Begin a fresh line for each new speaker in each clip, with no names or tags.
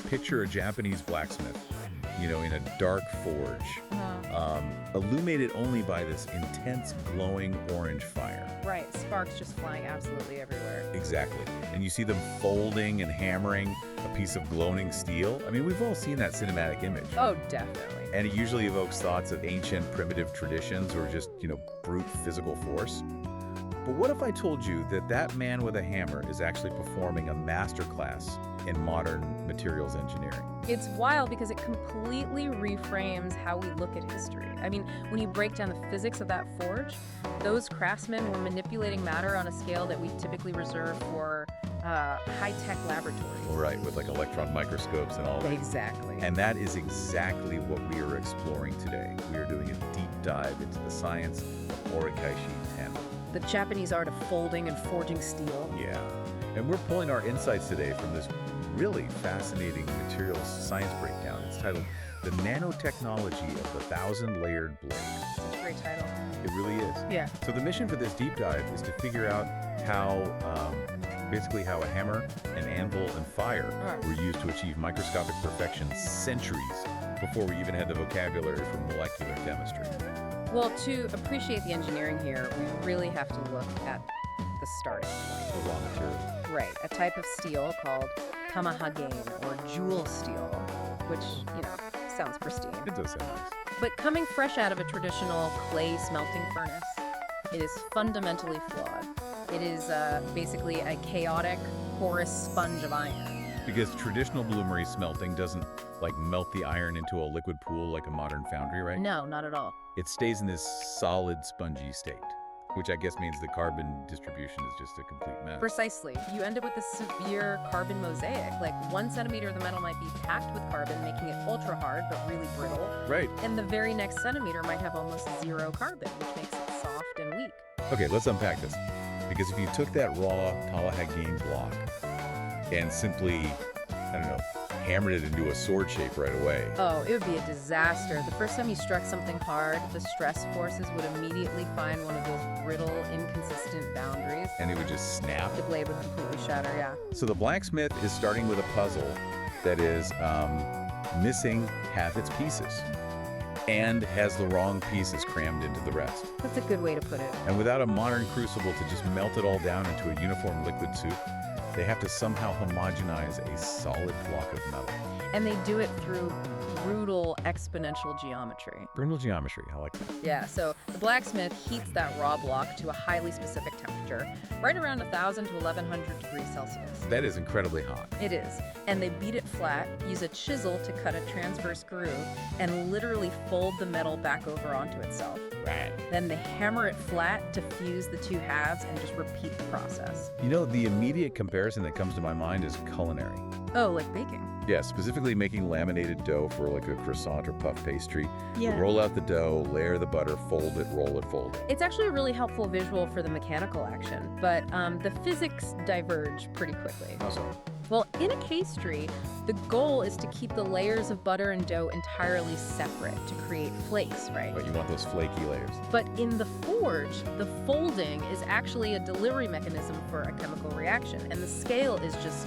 picture a Japanese blacksmith, in a dark forge, illuminated only by this intense glowing orange fire.
Right, sparks just flying absolutely everywhere.
Exactly. And you see them folding and hammering a piece of glowing steel. I mean, we've all seen that cinematic image.
Oh, definitely.
And it usually evokes thoughts of ancient primitive traditions or just, brute physical force. But what if I told you that that man with a hammer is actually performing a masterclass in modern materials engineering?
It's wild because it completely reframes how we look at history. I mean, when you break down the physics of that forge, those craftsmen were manipulating matter on a scale that we typically reserve for high-tech laboratories.
Right, with like electron microscopes and all that.
Exactly.
And that is exactly what we are exploring today. We are doing a deep dive into the science of orikaishi tanto.
The Japanese art of folding and forging steel.
Yeah. And we're pulling our insights today from this really fascinating materials science breakdown. It's titled The Nanotechnology of the Thousand-Layered Blade.
Such a great title.
It really is.
Yeah.
So the mission for this deep dive is to figure out how, basically how a hammer, an anvil, and fire were used to achieve microscopic perfection centuries before we even had the vocabulary for molecular chemistry.
Well, to appreciate the engineering here, we really have to look at the starting point.
The raw material.
Right, a type of steel called tamahagane, or jewel steel, which, sounds pristine.
It does sound nice.
But coming fresh out of a traditional clay smelting furnace, it is fundamentally flawed. It is basically a chaotic, porous sponge of iron.
Because traditional bloomery smelting doesn't, melt the iron into a liquid pool like a modern foundry, right?
No, not at all.
It stays in this solid, spongy state, which I guess means the carbon distribution is just a complete mess.
Precisely. You end up with a severe carbon mosaic. 1 centimeter of the metal might be packed with carbon, making it ultra hard but really brittle.
Right.
And the very next centimeter might have almost zero carbon, which makes it soft and weak.
Okay, let's unpack this. Because if you took that raw tamahagane block and simply, hammered it into a sword shape right away.
Oh, it would be a disaster. The first time you struck something hard, the stress forces would immediately find one of those brittle, inconsistent boundaries.
And it would just snap.
The blade would completely shatter, yeah.
So the blacksmith is starting with a puzzle that is missing half its pieces and has the wrong pieces crammed into the rest.
That's a good way to put it.
And without a modern crucible to just melt it all down into a uniform liquid soup, they have to somehow homogenize a solid block of metal.
And they do it through brutal exponential geometry.
Brutal geometry, I like that.
Yeah, so the blacksmith heats that raw block to a highly specific temperature, right around 1,000 to 1,100 degrees Celsius.
That is incredibly hot.
It is. And they beat it flat, use a chisel to cut a transverse groove, and literally fold the metal back over onto itself.
Right.
Then they hammer it flat to fuse the two halves and just repeat the process.
The immediate comparison that comes to my mind is culinary.
Oh, like baking?
Yeah, specifically making laminated dough for a croissant or puff pastry.
Yeah.
You roll out the dough, layer the butter, fold it, roll it, fold it.
It's actually a really helpful visual for the mechanical action, but the physics diverge pretty quickly.
How so?
Well, in a pastry, the goal is to keep the layers of butter and dough entirely separate to create flakes, right?
But you want those flaky layers.
But in the forge, the folding is actually a delivery mechanism for a chemical reaction, and the scale is just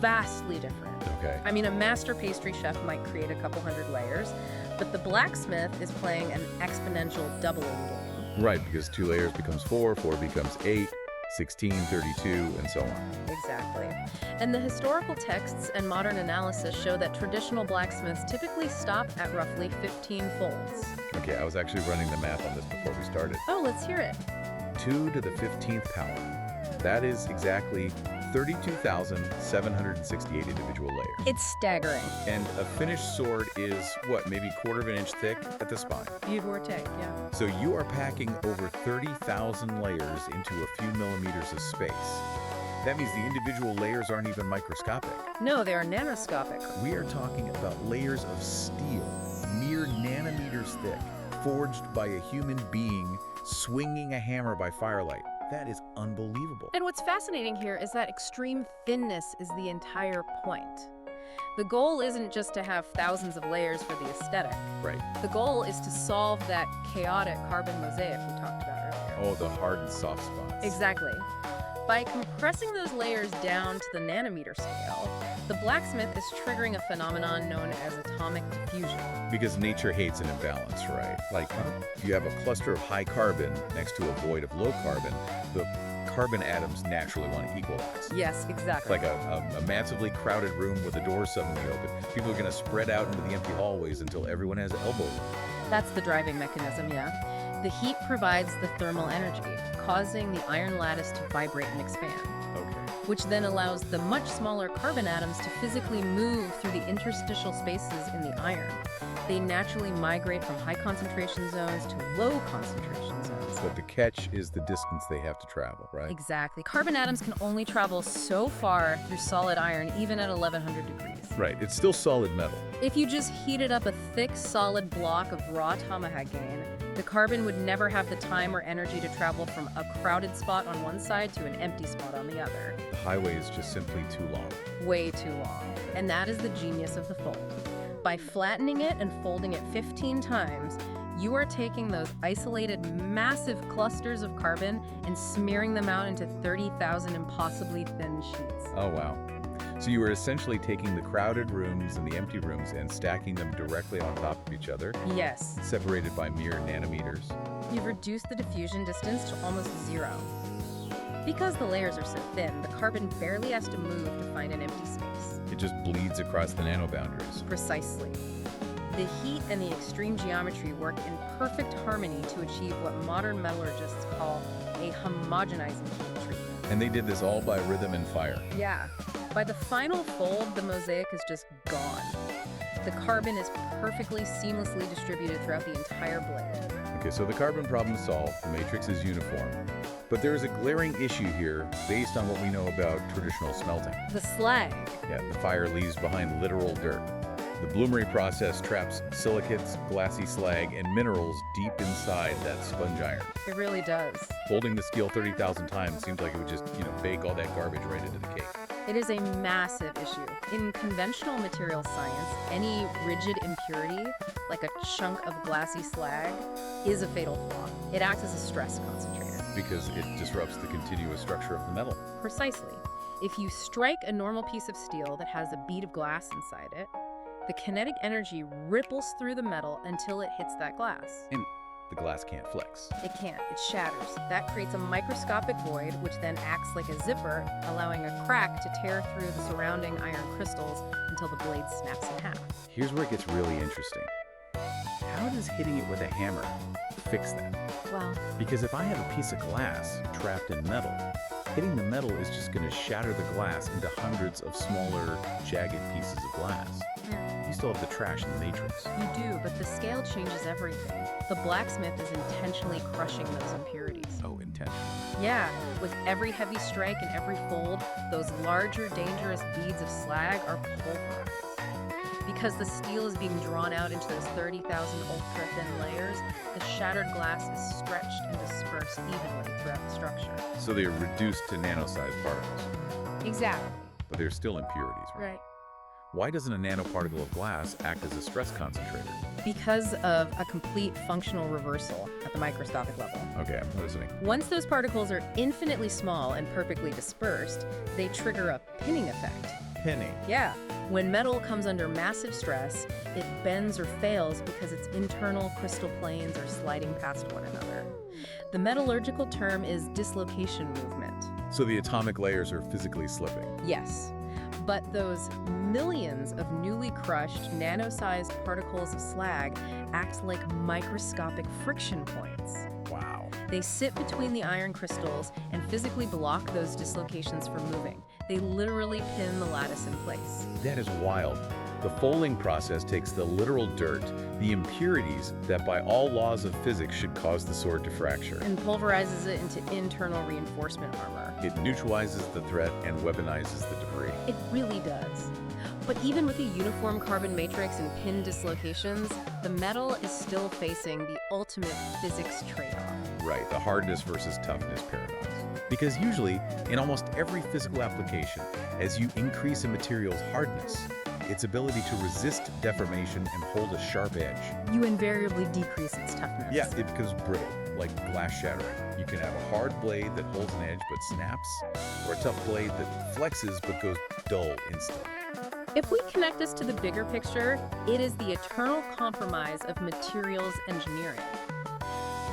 vastly different.
Okay.
I mean, a master pastry chef might create a couple hundred layers, but the blacksmith is playing an exponential doubling game.
Right, because 2 layers becomes 4, 4 becomes 8, 16, 32, and so on.
Exactly. And the historical texts and modern analysis show that traditional blacksmiths typically stop at roughly 15 folds.
Okay, I was actually running the math on this before we started.
Oh, let's hear it.
2 to the 15th power. That is exactly 32,768 individual layers.
It's staggering.
And a finished sword is, maybe 1/4 of an inch thick at the spine.
Give or take, yeah.
So you are packing over 30,000 layers into a few millimeters of space. That means the individual layers aren't even microscopic.
No, they are nanoscopic.
We are talking about layers of steel, mere nanometers thick, forged by a human being swinging a hammer by firelight. That is unbelievable.
And what's fascinating here is that extreme thinness is the entire point. The goal isn't just to have thousands of layers for the aesthetic.
Right.
The goal is to solve that chaotic carbon mosaic we talked about earlier.
Oh, the hard and soft spots.
Exactly. By compressing those layers down to the nanometer scale, The blacksmith is triggering a phenomenon known as atomic diffusion.
Because nature hates an imbalance, right? Like, if you have a cluster of high carbon next to a void of low carbon, the carbon atoms naturally want to equalize.
Yes, exactly.
Like a massively crowded room with the door suddenly open. People are going to spread out into the empty hallways until everyone has elbow room.
That's the driving mechanism, yeah. The heat provides the thermal energy, causing the iron lattice to vibrate and expand,
Okay.
which then allows the much smaller carbon atoms to physically move through the interstitial spaces in the iron. They naturally migrate from high concentration zones to low concentration zones.
But the catch is the distance they have to travel, right?
Exactly. Carbon atoms can only travel so far through solid iron, even at 1100 degrees.
Right. It's still solid metal.
If you just heated up a thick, solid block of raw tomahawkane, the carbon would never have the time or energy to travel from a crowded spot on one side to an empty spot on the other.
The highway is just simply too long.
Way too long. And that is the genius of the fold. By flattening it and folding it 15 times, you are taking those isolated, massive clusters of carbon and smearing them out into 30,000 impossibly thin sheets.
Oh, wow. So you are essentially taking the crowded rooms and the empty rooms and stacking them directly on top of each other,
Yes,
separated by mere nanometers.
you've reduced the diffusion distance to almost zero. Because the layers are so thin, the carbon barely has to move to find an empty space.
It just bleeds across the nanoboundaries.
Precisely. The heat and the extreme geometry work in perfect harmony to achieve what modern metallurgists call a homogenizing heat treatment.
And they did this all by rhythm and fire.
Yeah. By the final fold, the mosaic is just gone. The carbon is perfectly seamlessly distributed throughout the entire blade.
Okay, so the carbon problem is solved, the matrix is uniform. But there is a glaring issue here based on what we know about traditional smelting.
The slag.
Yeah, the fire leaves behind literal dirt. The bloomery process traps silicates, glassy slag, and minerals deep inside that sponge iron.
It really does.
Folding the steel 30,000 times seems like it would just, bake all that garbage right into the cake.
It is a massive issue. In conventional material science, any rigid impurity, like a chunk of glassy slag, is a fatal flaw. It acts as a stress concentrator.
Because it disrupts the continuous structure of the metal.
Precisely. If you strike a normal piece of steel that has a bead of glass inside it, the kinetic energy ripples through the metal until it hits that glass.
And the glass can't flex.
It can't. It shatters. That creates a microscopic void, which then acts like a zipper, allowing a crack to tear through the surrounding iron crystals until the blade snaps in half.
Here's where it gets really interesting. How does hitting it with a hammer fix that?
Well,
Because if I have a piece of glass trapped in metal, hitting the metal is just going to shatter the glass into hundreds of smaller, jagged pieces of glass. You still have the trash in the matrix.
you do, but the scale changes everything. The blacksmith is intentionally crushing those impurities.
Oh, intention.
Yeah, with every heavy strike and every fold, those larger, dangerous beads of slag are pulverized. Because the steel is being drawn out into those 30,000 ultra-thin layers, the shattered glass is stretched and dispersed evenly throughout the structure.
So they are reduced to nano-sized particles.
Exactly.
But they're still impurities, right?
Right.
Why doesn't a nanoparticle of glass act as a stress concentrator?
Because of a complete functional reversal at the microscopic level.
Okay, I'm listening.
Once those particles are infinitely small and perfectly dispersed, they trigger a pinning effect.
Pinning.
Yeah. When metal comes under massive stress, it bends or fails because its internal crystal planes are sliding past one another. The metallurgical term is dislocation movement.
So the atomic layers are physically slipping.
Yes. But those millions of newly crushed, nano-sized particles of slag act like microscopic friction points.
Wow.
They sit between the iron crystals and physically block those dislocations from moving. They literally pin the lattice in place.
That is wild. The folding process takes the literal dirt, the impurities that by all laws of physics should cause the sword to fracture.
And pulverizes it into internal reinforcement armor.
It neutralizes the threat and weaponizes the debris.
It really does. But even with a uniform carbon matrix and pin dislocations, the metal is still facing the ultimate physics trade-off.
Right, the hardness versus toughness paradox. Because usually, in almost every physical application, as you increase a material's hardness, its ability to resist deformation and hold a sharp edge.
You invariably decrease its toughness.
Yeah, it becomes brittle, like glass shattering. You can have a hard blade that holds an edge but snaps, or a tough blade that flexes but goes dull instantly.
If we connect this to the bigger picture, it is the eternal compromise of materials engineering.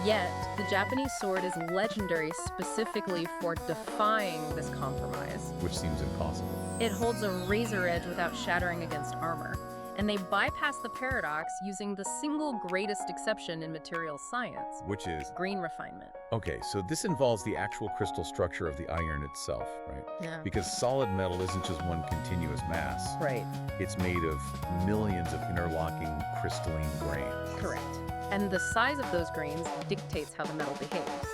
Yet, the Japanese sword is legendary specifically for defying this compromise.
Which seems impossible.
It holds a razor edge without shattering against armor, and they bypass the paradox using the single greatest exception in materials science,
Which is?
grain refinement.
Okay, so this involves the actual crystal structure of the iron itself, right?
Yeah.
Because solid metal isn't just one continuous mass.
Right.
It's made of millions of interlocking crystalline grains.
Correct. And the size of those grains dictates how the metal behaves.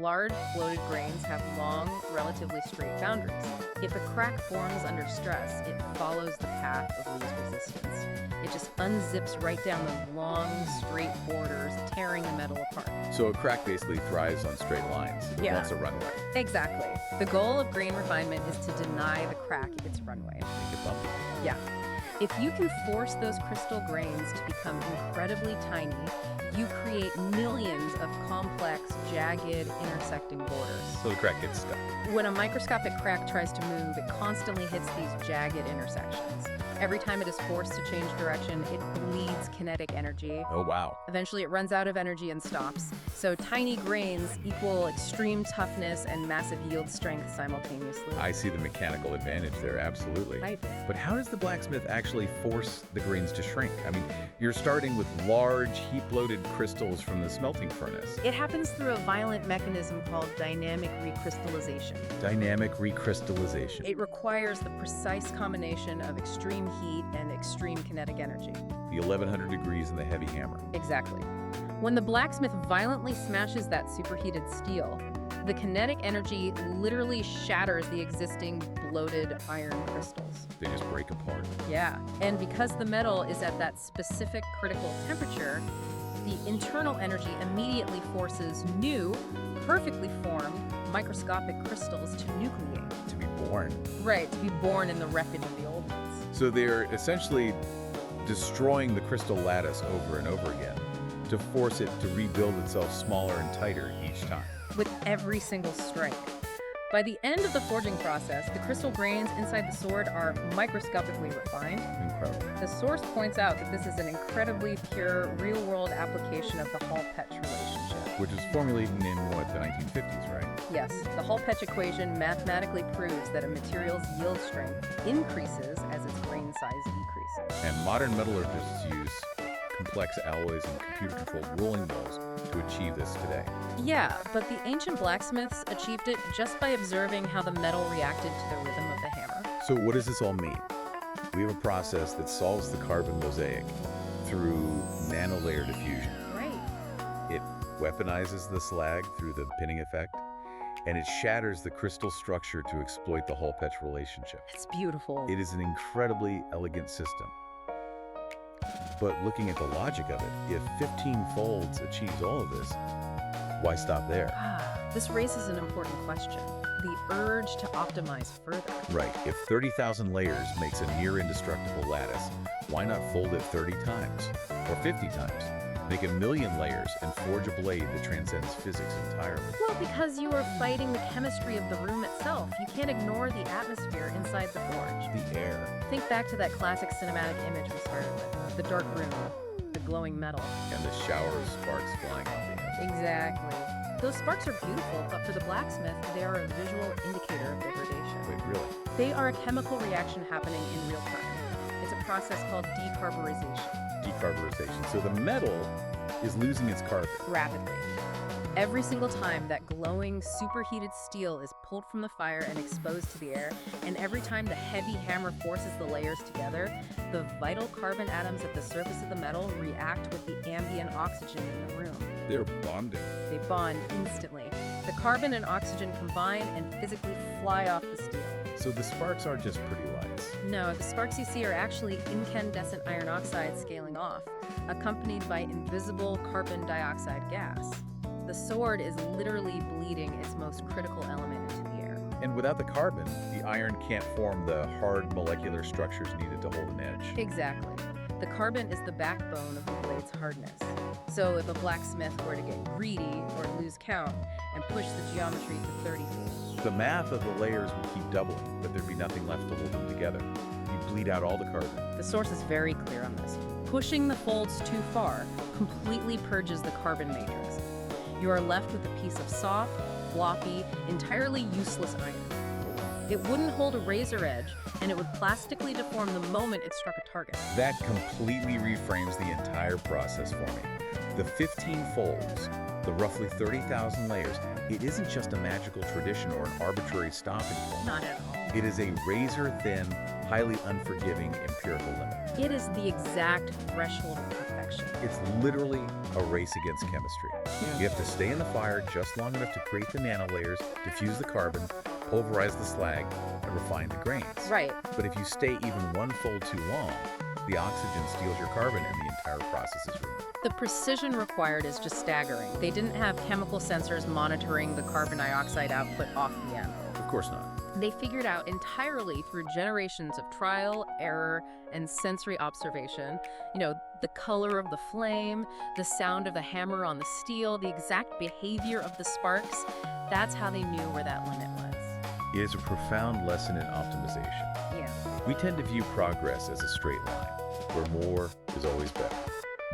Large, bloated grains have long, relatively straight boundaries. If a crack forms under stress, it follows the path of least resistance. It just unzips right down the long, straight borders, tearing the metal apart.
So a crack basically thrives on straight lines. It
Yeah.
wants a runway.
Exactly. The goal of grain refinement is to deny the crack its runway.
Make it bumpy.
Yeah. If you can force those crystal grains to become incredibly tiny, you create millions of complex, jagged, intersecting borders.
So the crack gets stuck.
When a microscopic crack tries to move, it constantly hits these jagged intersections. Every time it is forced to change direction, it bleeds kinetic energy.
Oh, wow.
Eventually, it runs out of energy and stops. So tiny grains equal extreme toughness and massive yield strength simultaneously.
I see the mechanical advantage there, absolutely.
Right.
But how does the blacksmith actually force the grains to shrink? I mean, you're starting with large, heap-loaded crystals from the smelting furnace.
It happens through a violent mechanism called dynamic recrystallization.
Dynamic recrystallization.
It requires the precise combination of extreme heat and extreme kinetic energy.
The 1100 degrees and the heavy hammer.
Exactly. When the blacksmith violently smashes that superheated steel, the kinetic energy literally shatters the existing bloated iron crystals.
They just break apart.
Yeah, and because the metal is at that specific critical temperature, the internal energy immediately forces new, perfectly formed microscopic crystals to nucleate.
To be born.
Right, to be born in the wreckage of the old ones.
So they're essentially destroying the crystal lattice over and over again to force it to rebuild itself smaller and tighter each time.
With every single strike. By the end of the forging process, the crystal grains inside the sword are microscopically refined.
Incredible.
The source points out that this is an incredibly pure, real-world application of the Hall-Petch relationship.
Which was formulated in, what, the 1950s, right?
Yes, the Hall-Petch equation mathematically proves that a material's yield strength increases as its grain size decreases.
And modern metallurgists use complex alloys and computer-controlled rolling mills to achieve this today.
Yeah, but the ancient blacksmiths achieved it just by observing how the metal reacted to the rhythm of the hammer.
So what does this all mean? We have a process that solves the carbon mosaic through nanolayer diffusion.
Right.
It weaponizes the slag through the pinning effect, and it shatters the crystal structure to exploit the Hall-Petch relationship.
It's beautiful.
It is an incredibly elegant system. But looking at the logic of it, if 15 folds achieves all of this, why stop there?
This raises an important question. The urge to optimize further.
Right, if 30,000 layers makes a near indestructible lattice, why not fold it 30 times or 50 times? Make 1,000,000 layers and forge a blade that transcends physics entirely.
Well, because you are fighting the chemistry of the room itself. You can't ignore the atmosphere inside the forge.
The air
Think back to that classic cinematic image we started with. The dark room, the glowing metal.
and the shower of sparks flying off the end.
Exactly. Those sparks are beautiful, but for the blacksmith, they are a visual indicator of degradation.
Wait, really?
They are a chemical reaction happening in real time. It's a process called decarburization.
Decarburization. So the metal is losing its carbon.
Rapidly. Every single time that glowing, superheated steel is pulled from the fire and exposed to the air, and every time the heavy hammer forces the layers together, the vital carbon atoms at the surface of the metal react with the ambient oxygen in the room.
They're bonding.
They bond instantly. The carbon and oxygen combine and physically fly off the steel.
So the sparks aren't just pretty lights.
No, the sparks you see are actually incandescent iron oxide scaling off, accompanied by invisible carbon dioxide gas. The sword is literally bleeding its most critical element into the air.
And without the carbon, the iron can't form the hard molecular structures needed to hold an edge.
Exactly. The carbon is the backbone of the blade's hardness. So if a blacksmith were to get greedy or lose count and push the geometry to 30 feet,
The math of the layers would keep doubling, but there'd be nothing left to hold them together. You'd bleed out all the carbon.
The source is very clear on this. Pushing the folds too far completely purges the carbon matrix. You are left with a piece of soft, floppy, entirely useless iron. It wouldn't hold a razor edge, and it would plastically deform the moment it struck a target.
That completely reframes the entire process for me. The 15 folds, the roughly 30,000 layers, it isn't just a magical tradition or an arbitrary stopping point.
Not at all.
It is a razor-thin, highly unforgiving empirical limit.
It is the exact threshold of perfection.
It's literally a race against chemistry. You have to stay in the fire just long enough to create the nanolayers, diffuse the carbon, pulverize the slag, and refine the grains.
Right.
But if you stay even one fold too long, the oxygen steals your carbon and the entire process is ruined.
The precision required is just staggering. They didn't have chemical sensors monitoring the carbon dioxide output off the end.
Of course not.
They figured out entirely through generations of trial, error, and sensory observation. The color of the flame, the sound of the hammer on the steel, the exact behavior of the sparks. That's how they knew where that limit was.
It is a profound lesson in optimization.
Yeah.
We tend to view progress as a straight line, where more is always better.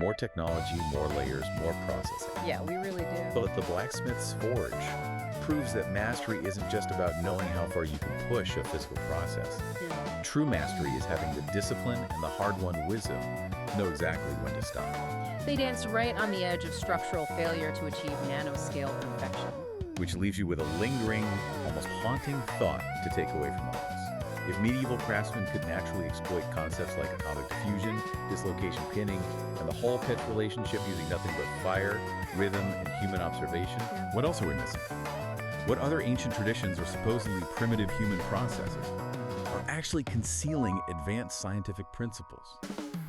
More technology, more layers, more processing.
Yeah, we really do.
But the blacksmith's forge proves that mastery isn't just about knowing how far you can push a physical process. True mastery is having the discipline and the hard-won wisdom to know exactly when to stop.
They danced right on the edge of structural failure to achieve nanoscale perfection.
Which leaves you with a lingering, almost haunting thought to take away from all this. If medieval craftsmen could naturally exploit concepts like atomic diffusion, dislocation pinning, and the Hall-Pitch relationship using nothing but fire, rhythm, and human observation, what else are we missing? What other ancient traditions or supposedly primitive human processes are actually concealing advanced scientific principles?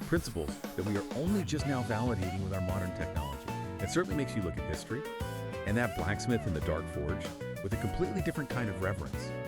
Principles that we are only just now validating with our modern technology. It certainly makes you look at history and that blacksmith in the dark forge with a completely different kind of reverence.